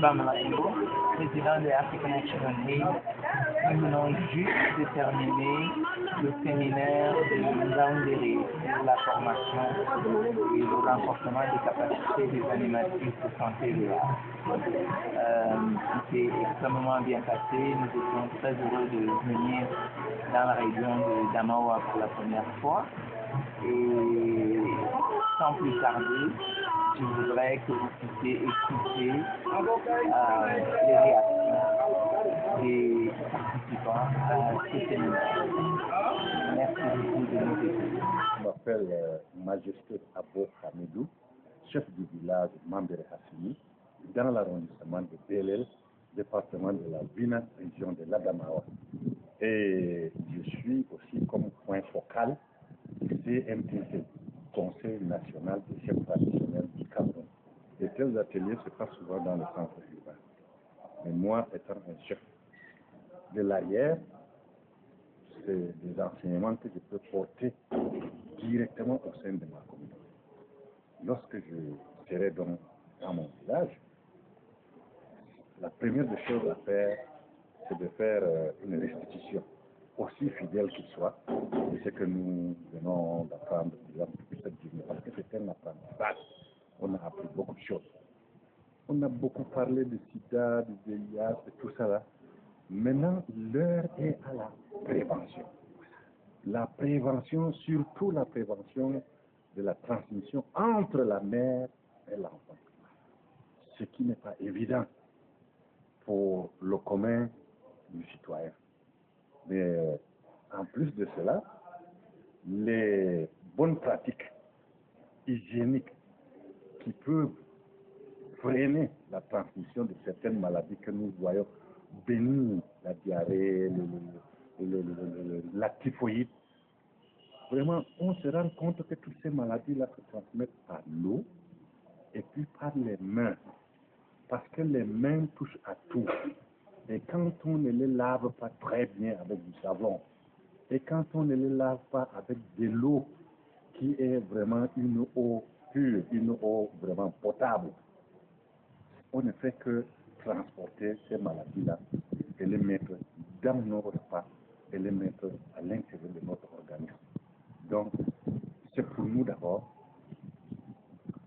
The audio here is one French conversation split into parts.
Bamla Embo, président de African Action on AIDS. Nous venons juste de terminer le séminaire de Nzaoundéré pour la formation et le renforcement des capacités des animatrices de santé rurale. C'était extrêmement bien passé. Nous étions très heureux de venir dans la région de Damawa pour la première fois. Et sans plus tarder, je voudrais que vous puissiez écouter les réactions des participants à ce séminaire. Merci beaucoup de nous écouter. Je m'appelle Majesté Abo Hamidou, chef du village Mambere Hassini, dans l'arrondissement de Belel, département de la Bina, région de l'Adamawa. Et je suis aussi comme point focal du CNTC, Conseil national des chefs traditionnels du Cameroun. Et tels ateliers se passent souvent dans le centre urbain. Mais moi, étant un chef de l'arrière, c'est des enseignements que je peux porter directement au sein de ma communauté. Lorsque je serai dans mon village, la première des choses à faire, c'est de faire une restitution, aussi fidèle qu'il soit, de ce que nous venons d'apprendre depuis cette journée, parce que c'est un apprentissage. On a appris beaucoup de choses. On a beaucoup parlé de sida, de VIH, de tout ça là. Maintenant, l'heure est à la prévention. La prévention, surtout la prévention de la transmission entre la mère et l'enfant. Ce qui n'est pas évident pour le commun du citoyen. Mais en plus de cela, les bonnes pratiques hygiéniques qui peuvent freiner la transmission de certaines maladies que nous voyons bénir, la diarrhée, la typhoïde. Vraiment, on se rend compte que toutes ces maladies-là se transmettent par l'eau et puis par les mains. Parce que les mains touchent à tout. Et quand on ne les lave pas très bien avec du savon, et quand on ne les lave pas avec de l'eau qui est vraiment une eau pure, une eau vraiment potable, on ne fait que transporter ces maladies-là et les mettre dans nos repas et les mettre à l'intérieur de notre organisme. Donc, c'est pour nous d'abord,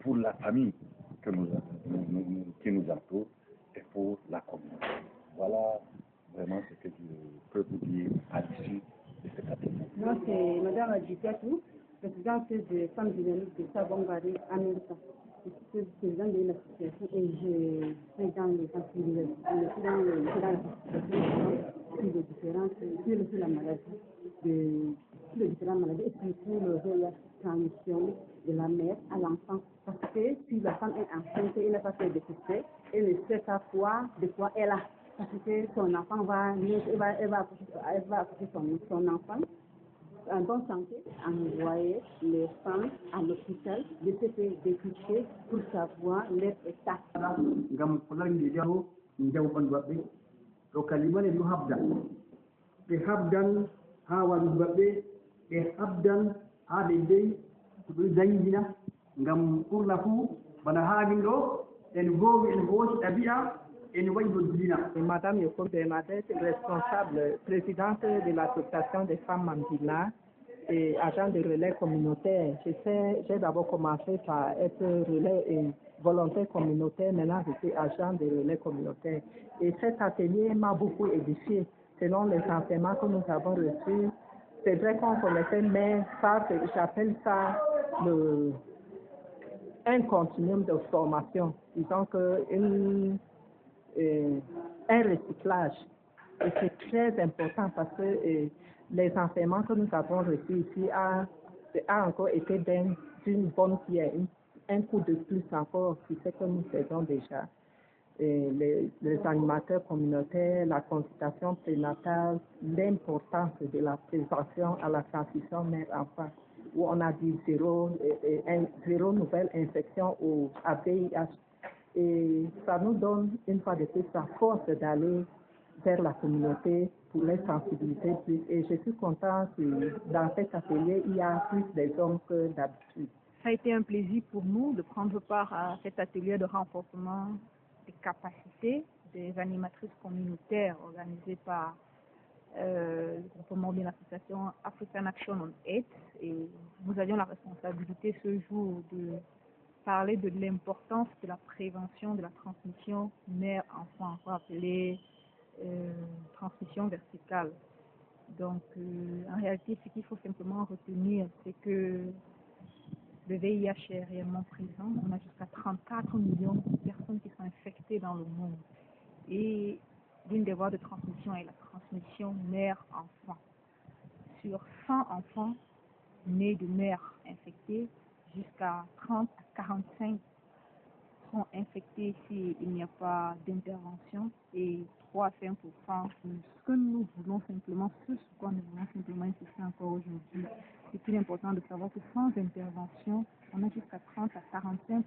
pour la famille qui nous entoure et pour la communauté. Voilà vraiment ce que je peux vous dire à l'issue de cet atelier. Moi, c'est Mme Adjikatou, présidente de Femmes dynamiques de Savongari, Américain. Je suis présidente de l'association et je suis dans les sensibilisations sur la maladie, sur les différentes maladies et surtout le VIH transmission de la mère à l'enfant. Parce que si la femme est enceinte, elle n'a pas fait de dépister, elle ne sait pas de quoi elle a. Parce que son enfant elle va accoucher son enfant en bonne santé, envoyer les femmes à l'hôpital de se faire dépister pour savoir leur état. Ngam fulangi jaho njawban babbe to kalimane du habda be habdan ha wadu babbe be habdan ha de dey du dangina ngam kurla fu bana haagin do en vowi en hooti tabia. Madame Yoko Bernadette, responsable, présidente de l'association des femmes Mambila et agent de relais communautaire. J'ai d'abord commencé par être relais et volontaire communautaire, maintenant je suis agent de relais communautaire. Et cet atelier m'a beaucoup édifié selon les enseignements que nous avons reçus. C'est vrai qu'on connaissait, mais ça, j'appelle ça un continuum de formation. Disons un recyclage. Et c'est très important parce que les enseignements que nous avons reçus ici a encore été d'une bonne pierre, un coup de plus encore sur ce que nous faisons déjà. Et les animateurs communautaires, la consultation prénatale, l'importance de la prévention à la transition mère-enfant, où on a dit zéro nouvelle infection au VIH. Et ça nous donne, une fois de plus, la force d'aller vers la communauté pour les sensibiliser plus. Et je suis contente que dans cet atelier, il y a plus d'hommes que d'habitude. Ça a été un plaisir pour nous de prendre part à cet atelier de renforcement des capacités des animatrices communautaires organisées par le groupement de l'association African Action on AIDS. Et nous avions la responsabilité ce jour de parler de l'importance de la prévention de la transmission mère-enfant, appelée transmission verticale. Donc, en réalité, ce qu'il faut simplement retenir, c'est que le VIH est réellement présent. On a jusqu'à 34 millions de personnes qui sont infectées dans le monde. Et l'une des voies de transmission est la transmission mère-enfant. Sur 100 enfants nés de mères infectées, jusqu'à 30 à 45 sont infectés s'il n'y a pas d'intervention et 3 à 5%. Ce que nous voulons simplement, ce sur quoi nous voulons simplement insister encore aujourd'hui, c'est qu'il est important de savoir que sans intervention, on a jusqu'à 30 à 45%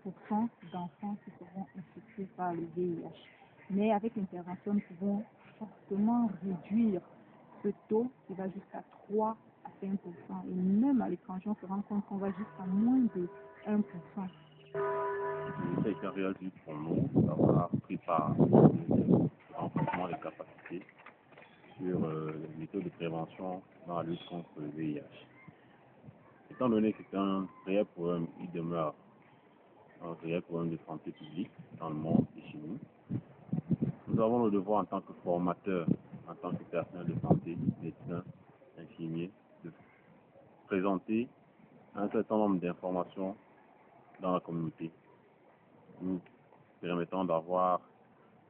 d'enfants qui seront infectés par le VIH. Mais avec l'intervention, nous pouvons fortement réduire ce taux qui va jusqu'à 3 à 5%. Et même à l'étranger, on se rend compte qu'on va jusqu'à moins de 1%. Ça a été réalisé pour nous d'avoir pris part au renforcement des capacités sur les méthodes de prévention dans la lutte contre le VIH. Étant donné que c'est un réel problème, il demeure un réel problème de santé publique dans le monde et chez nous. Nous avons le devoir en tant que formateurs, en tant que personnel de santé, médecins, infirmiers, de présenter un certain nombre d'informations dans la communauté, nous permettant d'avoir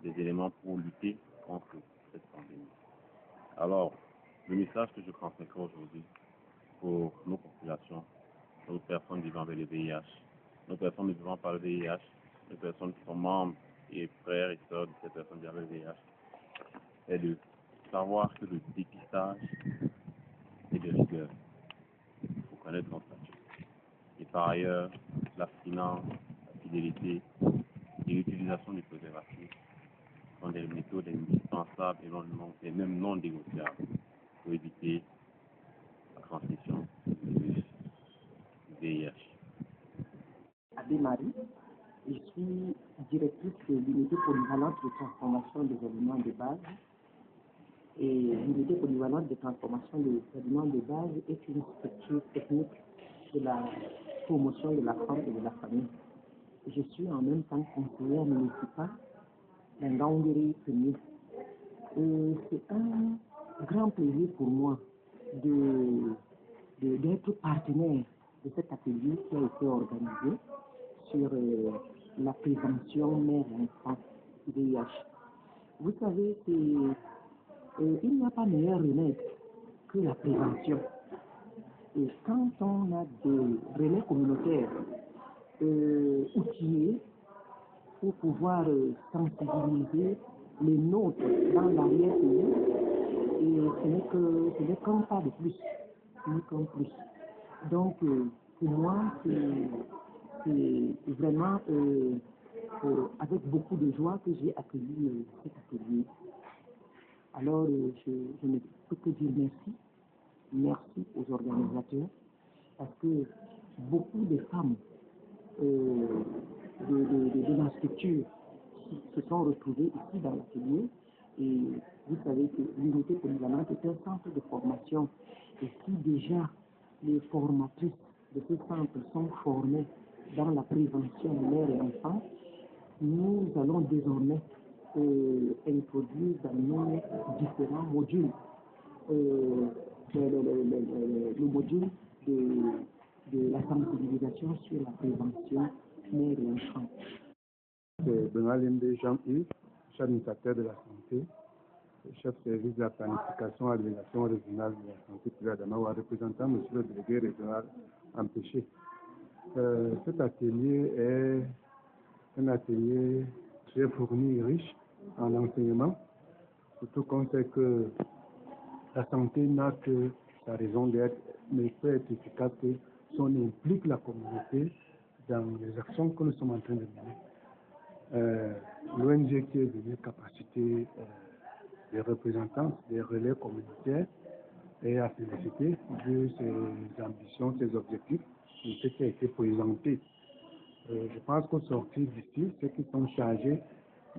des éléments pour lutter contre cette pandémie. Alors, le message que je transmettrai aujourd'hui pour nos populations, nos personnes vivant avec le VIH, nos personnes vivant par le VIH, nos personnes qui sont membres et frères et sœurs de ces personnes vivant avec le VIH, est de savoir que le dépistage est de rigueur. Il faut connaître son statut. Et par ailleurs, l'abstinence, la fidélité et l'utilisation du préservatif sont des méthodes indispensables et même non négociables pour éviter la transmission du virus VIH. Adé Marie, je suis directrice de l'unité polyvalente de transformation des aliments de base. Et l'unité polyvalente de transformation des aliments de base est une structure technique de la promotion de la femme et de la famille. Je suis en même temps conseillère municipale dans Ngaoundéré Premier. C'est un grand plaisir pour moi d'être partenaire de cet atelier qui a été organisé sur la prévention mère-enfant VIH. Vous savez, il n'y a pas meilleur remède que la prévention. Et quand on a des relais communautaires outillés pour pouvoir sensibiliser les nôtres dans l'arrière-pays, et ce n'est qu'un pas de plus. Ce n'est qu'un plus. Donc, pour moi, c'est vraiment avec beaucoup de joie que j'ai accueilli cet atelier. Alors, je ne peux que dire merci. Merci aux organisateurs, parce que beaucoup de femmes de la structure se sont retrouvées ici dans l'atelier. Et vous savez que l'unité polyvalente est un centre de formation. Et si déjà les formatrices de ce centre sont formées dans la prévention mère et enfant, nous allons désormais introduire dans nos différents modules le module de la sensibilisation sur la prévention mère et enfant. C'est Bengalimbe Jean-Yves, chef administrateur de la santé, chef service de la planification à l'élevation régionale de la santé publique d'Adamawa, représentant M. le délégué régional empêché. Cet atelier est un atelier très fourni et riche en enseignement, surtout qu'on sait que la santé n'a que sa raison d'être, mais peut être efficace que si on implique la communauté dans les actions que nous sommes en train de mener. L'ONG qui est venue capaciter les représentants des relais communautaires et à féliciter de ses ambitions, ses objectifs, et ce qui a été présenté. Je pense qu'au sortir d'ici, ceux qui sont chargés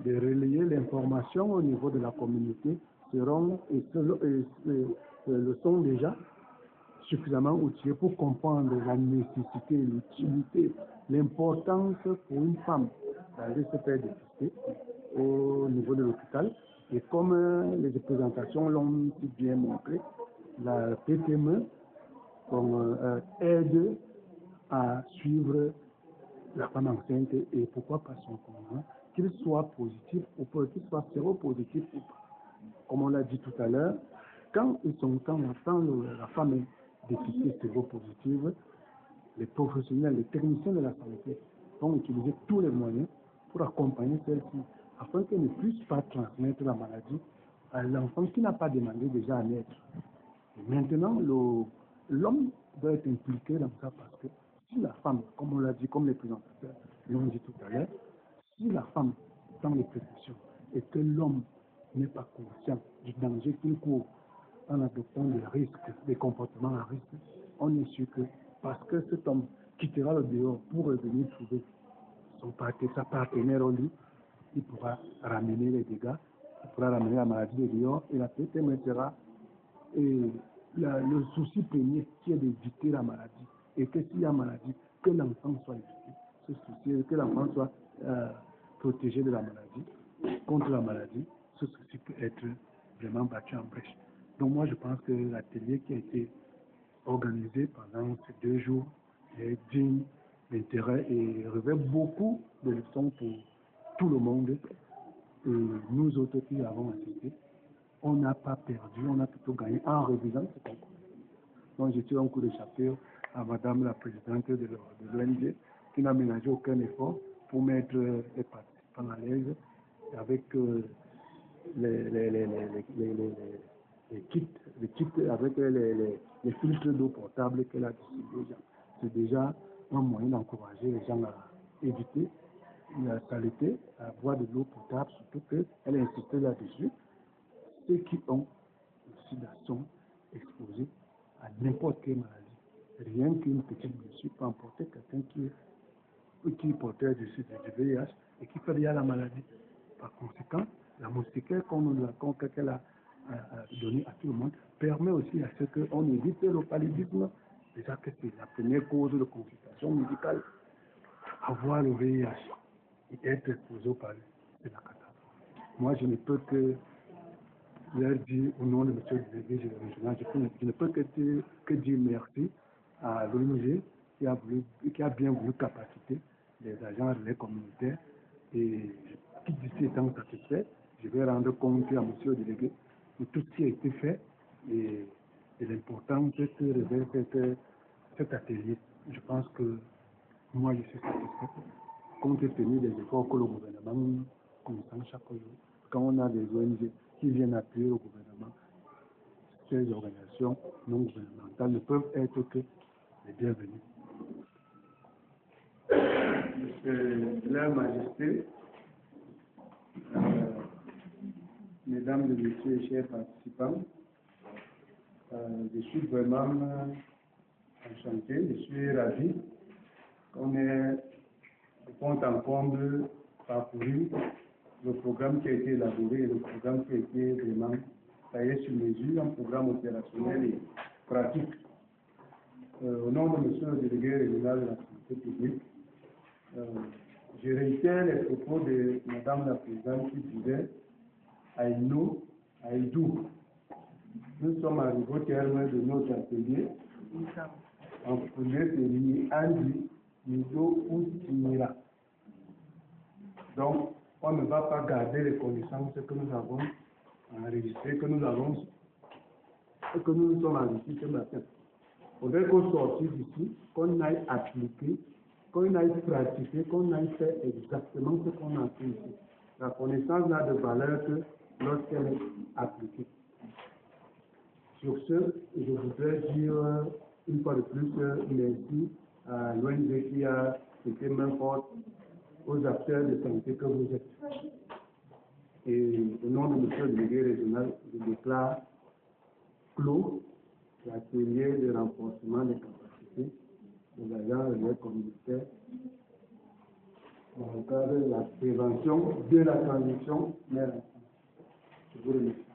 de relayer l'information au niveau de la communauté le sont déjà suffisamment outillés pour comprendre la nécessité, l'utilité, l'importance pour une femme d'aller se faire dépister au niveau de l'hôpital. Et comme les représentations l'ont si bien montré, la PTME aide à suivre la femme enceinte et pourquoi pas son conjoint, qu'il soit positif ou pas, qu'il soit séropositif ou pas. Comme on l'a dit tout à l'heure, quand la femme est dépistée séropositive, les professionnels, les techniciens de la santé vont utiliser tous les moyens pour accompagner celle-ci, afin qu'elle ne puisse pas transmettre la maladie à l'enfant qui n'a pas demandé déjà à naître. Et maintenant, l'homme doit être impliqué dans ça parce que si la femme, comme on l'a dit, comme les présentateurs l'ont dit tout à l'heure, si la femme prend les précautions et que l'homme n'est pas conscient du danger qu'il court en adoptant des risques, des comportements à risque, on est sûr que parce que cet homme quittera le dehors pour revenir trouver sa partenaire en lui, il pourra ramener les dégâts, il pourra ramener la maladie de dehors et la PTM sera le souci premier qui est d'éviter la maladie. Et que s'il y a maladie, que l'enfant soit évité. Ce souci, que l'enfant soit protégé de la maladie, contre la maladie, ce souci peut être vraiment battu en brèche. Donc moi je pense que l'atelier qui a été organisé pendant ces 2 jours est digne d'intérêt et révèle beaucoup de leçons pour tout le monde. Et nous autres qui avons assisté, on n'a pas perdu, on a plutôt gagné en révisant ce concours. Donc je tire un coup de chapeau à Madame la Présidente de l'ONG qui n'a ménagé aucun effort pour mettre les participants à l'aise avec les kits avec les filtres d'eau potable qu'elle a distribués. C'est déjà un moyen d'encourager les gens à éviter la saleté, à boire de l'eau potable, surtout qu'elle a insisté là-dessus. Ceux qui ont le sida sont exposés à n'importe quelle maladie. Rien qu'une petite blessure peut emporter quelqu'un qui est porteur du VIH et qui fait déjà la maladie. Par conséquent, la moustiquaire qu'elle a donnée à tout le monde permet aussi à ce qu'on évite le paludisme. Déjà que c'est la première cause de consultation médicale. Avoir le VIH et être exposé au paludisme, c'est la catastrophe. Moi, je ne peux que leur dire au nom de M. le délégué régional, je ne peux que dire merci à l'ONG qui a bien voulu capaciter les agents relais communautaires et qui d'ici étant satisfait, je vais rendre compte à M. le délégué de tout ce qui a été fait et de l'importance que révèle cet atelier. Je pense que moi je suis satisfait compte tenu des efforts que le gouvernement consent chaque jour. Quand on a des ONG qui viennent appuyer le gouvernement, ces organisations non gouvernementales ne peuvent être que les bienvenus. Leur Majesté, Mesdames et Messieurs, chers participants, je suis vraiment enchanté, je suis ravi qu'on ait de compte en comble parcouru le programme qui a été élaboré et le programme qui a été vraiment taillé sur mesure, un programme opérationnel et pratique. Au nom de M. le délégué régional de la santé publique, je réitère les propos de Mme la Présidente qui disait Aïnou, Aïdou. Nous sommes arrivés au terme de notre atelier. En premier, c'est Andi, Nido ou Timira. Donc, on ne va pas garder les connaissances que nous avons enregistrées, que nous sommes enregistrés ce matin. Il faudrait qu'on sorte d'ici, qu'on aille appliquer, qu'on aille pratiquer, qu'on aille faire exactement ce qu'on a fait ici. La connaissance n'a de valeur que lorsqu'elle est appliquée. Sur ce, je voudrais dire une fois de plus merci à l'ONG qui a été main forte aux acteurs de santé que vous êtes. Et au nom de M. le délégué régional, je déclare clos l'atelier de renforcement des capacités de l'agent relais communautaire dans le cadre de la prévention de la transmission mère-enfant. Je vous remercie.